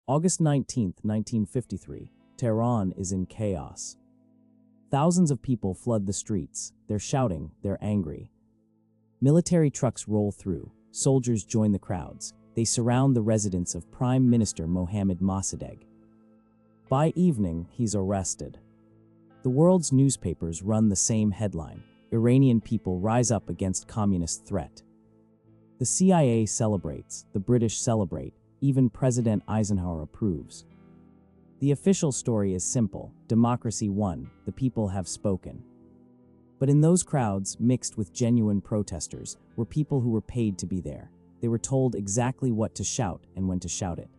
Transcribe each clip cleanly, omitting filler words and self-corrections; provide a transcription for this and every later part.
August 19, 1953, Tehran is in chaos. Thousands of people flood the streets. They're shouting, they're angry. Military trucks roll through. Soldiers join the crowds. They surround the residence of Prime Minister Mosaddegh. By evening, he's arrested. The world's newspapers run the same headline: Iranian people rise up against communist threat. The CIA celebrates, the British celebrate, even President Eisenhower approves. The official story is simple: democracy won, the people have spoken. But in those crowds, mixed with genuine protesters, were people who were paid to be there. They were told exactly what to shout and when to shout it.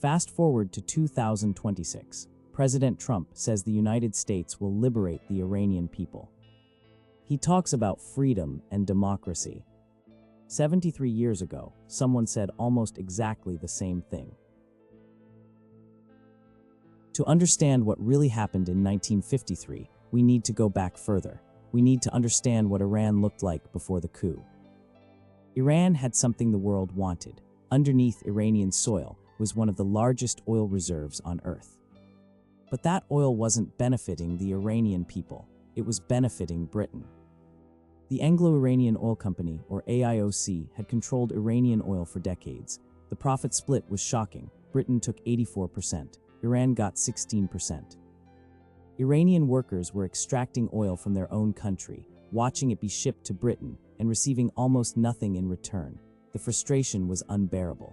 Fast forward to 2026. President Trump says the United States will liberate the Iranian people. He talks about freedom and democracy. 73 years ago, someone said almost exactly the same thing. To understand what really happened in 1953, we need to go back further. We need to understand what Iran looked like before the coup. Iran had something the world wanted. Underneath Iranian soil was one of the largest oil reserves on Earth. But that oil wasn't benefiting the Iranian people. It was benefiting Britain. The Anglo-Iranian Oil Company, or AIOC, had controlled Iranian oil for decades. The profit split was shocking. Britain took 84%. Iran got 16%. Iranian workers were extracting oil from their own country, watching it be shipped to Britain, and receiving almost nothing in return. The frustration was unbearable.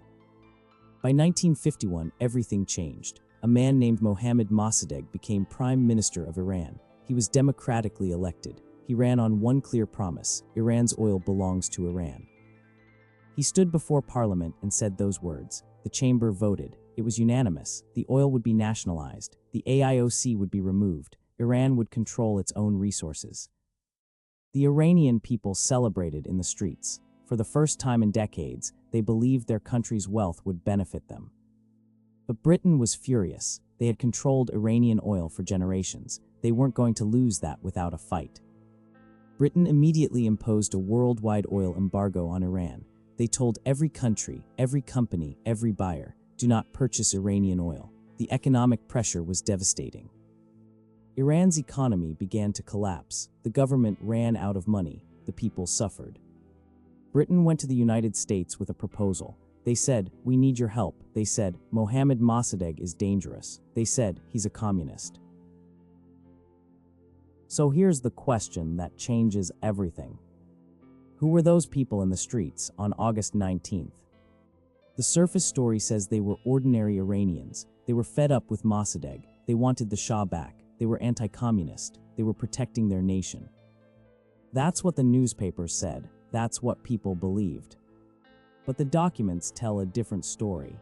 By 1951, everything changed. A man named Mohammad Mosaddegh became Prime Minister of Iran. He was democratically elected. He ran on one clear promise: Iran's oil belongs to Iran. He stood before Parliament and said those words. The chamber voted. It was unanimous. The oil would be nationalized. The AIOC would be removed. Iran would control its own resources. The Iranian people celebrated in the streets. For the first time in decades, they believed their country's wealth would benefit them. But Britain was furious. They had controlled Iranian oil for generations. They weren't going to lose that without a fight. Britain immediately imposed a worldwide oil embargo on Iran. They told every country, every company, every buyer, do not purchase Iranian oil. The economic pressure was devastating. Iran's economy began to collapse. The government ran out of money. The people suffered. Britain went to the United States with a proposal. They said, "We need your help." They said, "Mohammad Mosaddegh is dangerous." They said, "He's a communist." So here's the question that changes everything. Who were those people in the streets on August 19th? The surface story says they were ordinary Iranians. They were fed up with Mosaddegh. They wanted the Shah back. They were anti-communist. They were protecting their nation. That's what the newspapers said. That's what people believed. But the documents tell a different story.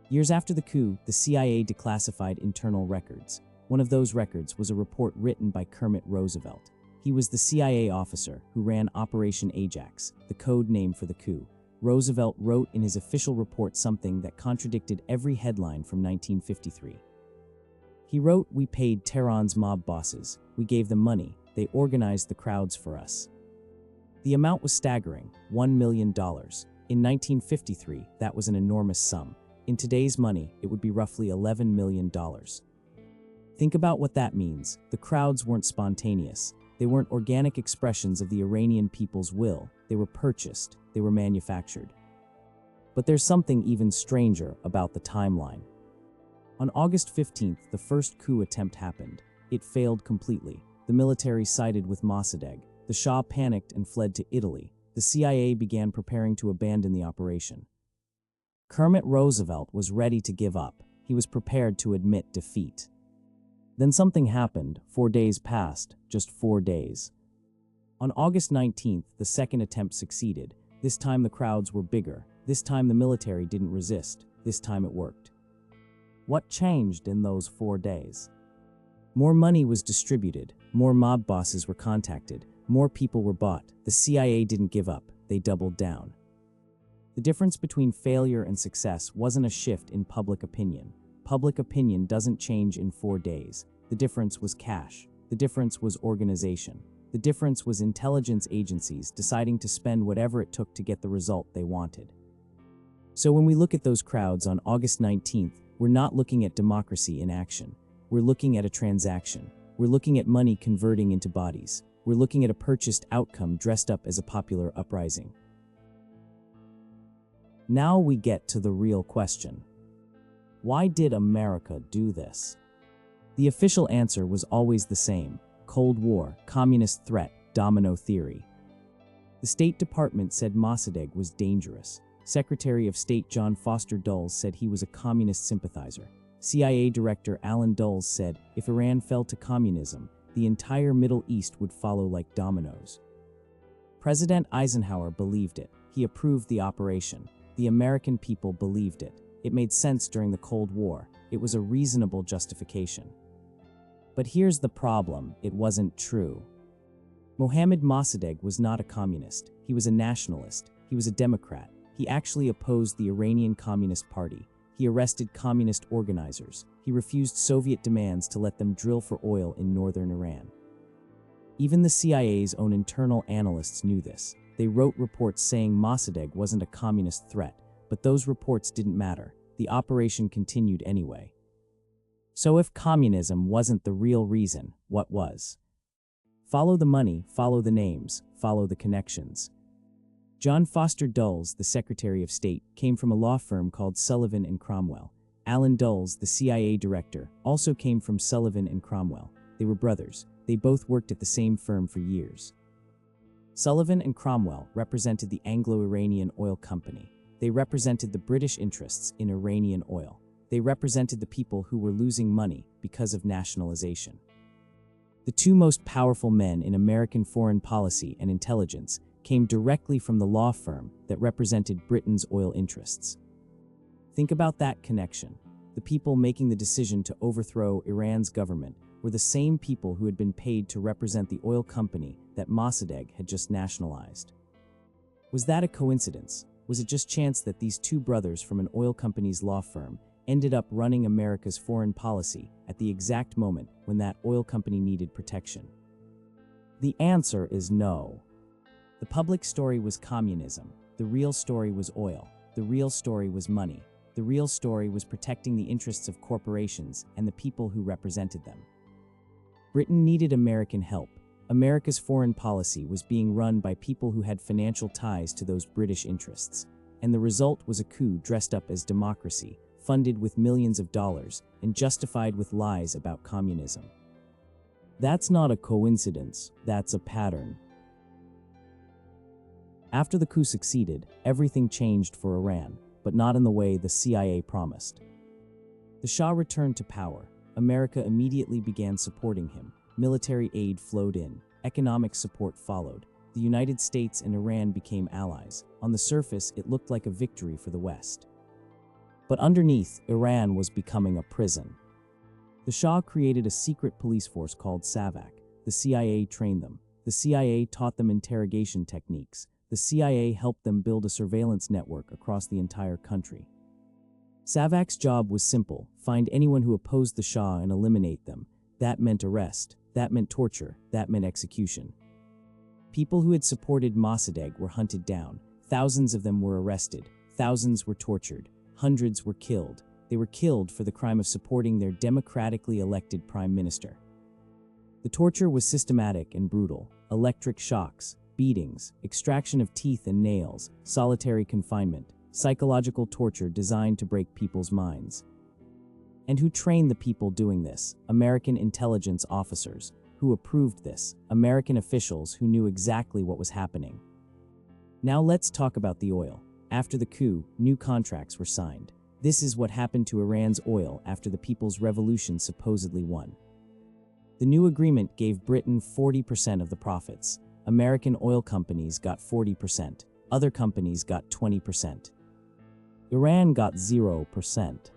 Years after the coup, the CIA declassified internal records. One of those records was a report written by Kermit Roosevelt. He was the CIA officer who ran Operation Ajax, the code name for the coup. Roosevelt wrote in his official report something that contradicted every headline from 1953. He wrote, "We paid Tehran's mob bosses. We gave them money. They organized the crowds for us." The amount was staggering, $1 million. In 1953, that was an enormous sum. In today's money, it would be roughly $11 million. Think about what that means. The crowds weren't spontaneous. They weren't organic expressions of the Iranian people's will. They were purchased. They were manufactured. But there's something even stranger about the timeline. On August 15th, the first coup attempt happened. It failed completely. The military sided with Mosaddegh. The Shah panicked and fled to Italy. The CIA began preparing to abandon the operation. Kermit Roosevelt was ready to give up. He was prepared to admit defeat. Then something happened. 4 days passed, just 4 days. On August 19th, the second attempt succeeded. This time the crowds were bigger. This time the military didn't resist. This time it worked. What changed in those 4 days? More money was distributed. More mob bosses were contacted. More people were bought. The CIA didn't give up. They doubled down. The difference between failure and success wasn't a shift in public opinion. Public opinion doesn't change in 4 days. The difference was cash. The difference was organization. The difference was intelligence agencies deciding to spend whatever it took to get the result they wanted. So when we look at those crowds on August 19th, we're not looking at democracy in action. We're looking at a transaction. We're looking at money converting into bodies. We're looking at a purchased outcome dressed up as a popular uprising. Now we get to the real question. Why did America do this? The official answer was always the same: Cold War, communist threat, domino theory. The State Department said Mosaddegh was dangerous. Secretary of State John Foster Dulles said he was a communist sympathizer. CIA Director Alan Dulles said if Iran fell to communism, the entire Middle East would follow like dominoes. President Eisenhower believed it. He approved the operation. The American people believed it. It made sense during the Cold War. It was a reasonable justification. But here's the problem: it wasn't true. Mohammad Mosaddegh was not a communist. He was a nationalist. He was a Democrat. He actually opposed the Iranian Communist Party. He arrested communist organizers. He refused Soviet demands to let them drill for oil in northern Iran. Even the CIA's own internal analysts knew this. They wrote reports saying Mosaddegh wasn't a communist threat, but those reports didn't matter. The operation continued anyway. So if communism wasn't the real reason, what was? Follow the money, follow the names, follow the connections. John Foster Dulles, the Secretary of State, came from a law firm called Sullivan and Cromwell. Alan Dulles, the CIA director, also came from Sullivan and Cromwell. They were brothers. They both worked at the same firm for years. Sullivan and Cromwell represented the Anglo-Iranian Oil Company. They represented the British interests in Iranian oil. They represented the people who were losing money because of nationalization. The two most powerful men in American foreign policy and intelligence came directly from the law firm that represented Britain's oil interests. Think about that connection. The people making the decision to overthrow Iran's government were the same people who had been paid to represent the oil company that Mosaddegh had just nationalized. Was that a coincidence? Was it just chance that these two brothers from an oil company's law firm ended up running America's foreign policy at the exact moment when that oil company needed protection? The answer is no. The public story was communism. The real story was oil. The real story was money. The real story was protecting the interests of corporations and the people who represented them. Britain needed American help. America's foreign policy was being run by people who had financial ties to those British interests. And the result was a coup dressed up as democracy, funded with millions of dollars, and justified with lies about communism. That's not a coincidence, that's a pattern. After the coup succeeded, everything changed for Iran, but not in the way the CIA promised. The Shah returned to power. America immediately began supporting him. Military aid flowed in. Economic support followed. The United States and Iran became allies. On the surface, it looked like a victory for the West. But underneath, Iran was becoming a prison. The Shah created a secret police force called SAVAK. The CIA trained them. The CIA taught them interrogation techniques. The CIA helped them build a surveillance network across the entire country. SAVAK's job was simple: find anyone who opposed the Shah and eliminate them. That meant arrest. That meant torture. That meant execution. People who had supported Mosaddegh were hunted down. Thousands of them were arrested. Thousands were tortured. Hundreds were killed. They were killed for the crime of supporting their democratically elected prime minister. The torture was systematic and brutal. Electric shocks, beatings, extraction of teeth and nails, solitary confinement, psychological torture designed to break people's minds. And who trained the people doing this? American intelligence officers. Who approved this? American officials who knew exactly what was happening. Now let's talk about the oil. After the coup, new contracts were signed. This is what happened to Iran's oil after the People's Revolution supposedly won. The new agreement gave Britain 40% of the profits. American oil companies got 40%. Other companies got 20%. Iran got 0%.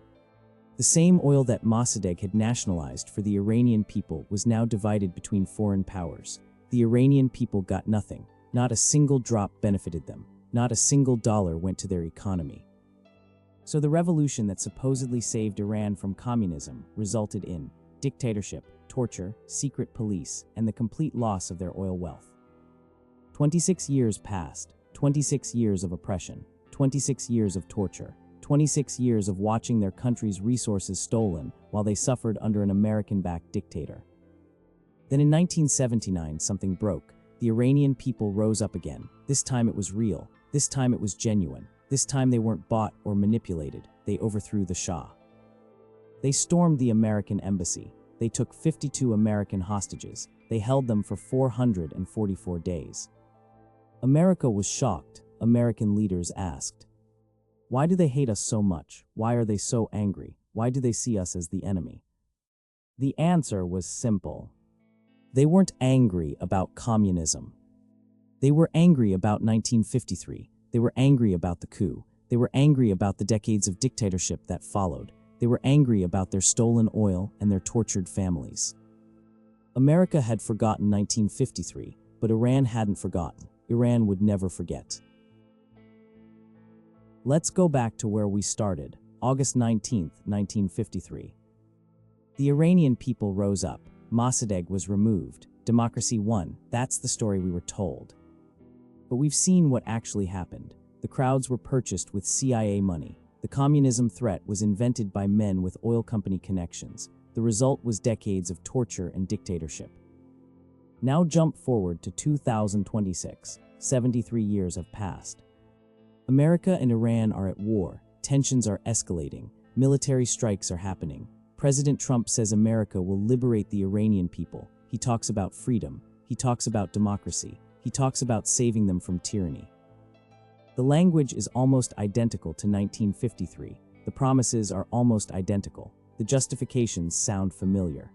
The same oil that Mosaddegh had nationalized for the Iranian people was now divided between foreign powers. The Iranian people got nothing. Not a single drop benefited them. Not a single dollar went to their economy. So the revolution that supposedly saved Iran from communism resulted in dictatorship, torture, secret police, and the complete loss of their oil wealth. 26 years passed. 26 years of oppression. 26 years of torture, 26 years of watching their country's resources stolen while they suffered under an American-backed dictator. Then in 1979, something broke. The Iranian people rose up again. This time it was real. This time it was genuine. This time they weren't bought or manipulated. They overthrew the Shah. They stormed the American embassy. They took 52 American hostages. They held them for 444 days. America was shocked. American leaders asked, "Why do they hate us so much? Why are they so angry? Why do they see us as the enemy?" The answer was simple. They weren't angry about communism. They were angry about 1953. They were angry about the coup. They were angry about the decades of dictatorship that followed. They were angry about their stolen oil and their tortured families. America had forgotten 1953, but Iran hadn't forgotten. Iran would never forget. Let's go back to where we started, August 19, 1953. The Iranian people rose up. Mosaddegh was removed. Democracy won. That's the story we were told. But we've seen what actually happened. The crowds were purchased with CIA money. The communism threat was invented by men with oil company connections. The result was decades of torture and dictatorship. Now jump forward to 2026. 73 years have passed. America and Iran are at war. Tensions are escalating. Military strikes are happening. President Trump says America will liberate the Iranian people. He talks about freedom. He talks about democracy. He talks about saving them from tyranny. The language is almost identical to 1953. The promises are almost identical. The justifications sound familiar.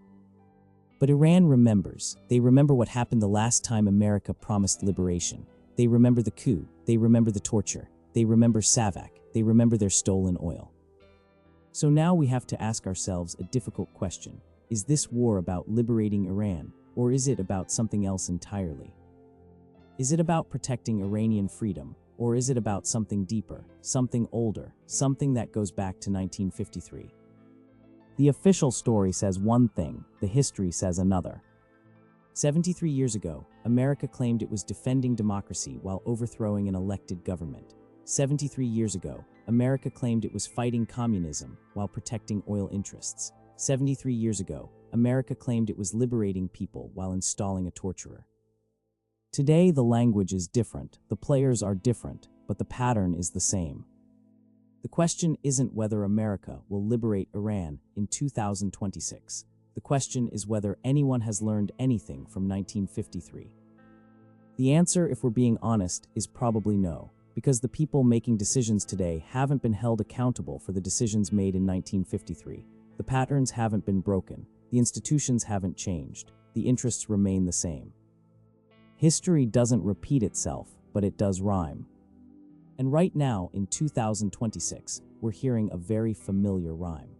But Iran remembers. They remember what happened the last time America promised liberation. They remember the coup. They remember the torture. They remember Savak. They remember their stolen oil. So now we have to ask ourselves a difficult question. Is this war about liberating Iran, or is it about something else entirely? Is it about protecting Iranian freedom, or is it about something deeper, something older, something that goes back to 1953? The official story says one thing, the history says another. 73 years ago, America claimed it was defending democracy while overthrowing an elected government. 73 years ago, America claimed it was fighting communism while protecting oil interests. 73 years ago, America claimed it was liberating people while installing a torturer. Today, the language is different, the players are different, but the pattern is the same. The question isn't whether America will liberate Iran in 2026. The question is whether anyone has learned anything from 1953. The answer, if we're being honest, is probably no, because the people making decisions today haven't been held accountable for the decisions made in 1953. The patterns haven't been broken. The institutions haven't changed. The interests remain the same. History doesn't repeat itself, but it does rhyme. And right now, in 2026, we're hearing a very familiar rhyme.